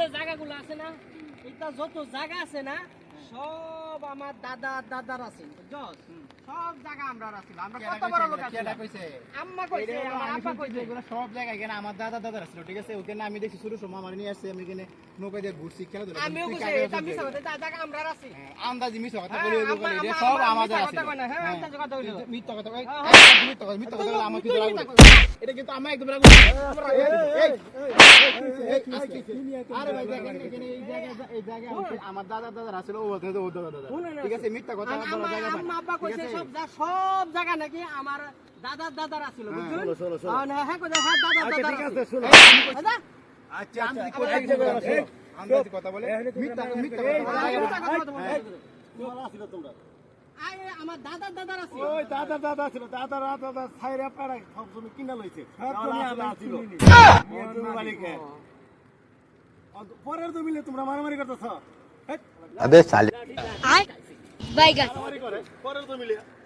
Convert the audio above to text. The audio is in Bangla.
যে জায়গাগুলো আছে না, এটা যত জায়গা আছে না সব আমার দাদার আছে, বুঝছস? সব জায়গা আমরা আছিল। আমরা কত বড় লোক আছি। কেডা কইছে? আম্মা কইছে, আমার আব্বা কইছে। এগুলো সব জায়গায় এখানে আমার দাদার ছিল, ঠিক আছে? ওখানে আমি দেখছি ছোট সময় আমার নিয়ে আসছে, আমি এখানে নৌকা দিয়ে ঘুরছি, খেলাধুলা করছি। আমিও কইছি এটা মিছা কথা, জায়গা আমরা আছি। আন্দাজি মিছা কথা বলি, এটা সব আমাদের আছে। হ্যাঁ, আন্দাজে কথা হইলো। মিথ্যা কথা কই, হ্যাঁ, মিথ্যা কথা বলে আমার কি তুই লাগবে? মিথ্যা কথা। এটা কিন্তু আমি একদম রাখব। আরে ভাই দেখেন এখানে এই জায়গা আমার দাদার আছিল, ও দাদা। ঠিক আছে, মিথ্যা কথা বলা জায়গা পায়। আম্মা আব্বা কইছে সব জায়গা নাকি আমার দাদার আছিল, বুঝছেন? হ্যাঁ কইছে, হ্যাঁ দাদার ঠিক আছে। আছে, শোনো। দাদা আচ্ছা আন্দাজি কথা বলে, মিথ্যা কথা বলে। তোমরা আসিল তোমরা। আরে আমার দাদার আছে। ওই দাদা ছিল, দাদা ছাইরা পাড়া সব জমি কিনা লইছে। আসিল। জমি মালিকে। পরের জমিলে তোমরা মারামারি করতেছ। अबे साले बैगन মারামারি করে পরের জমিলে।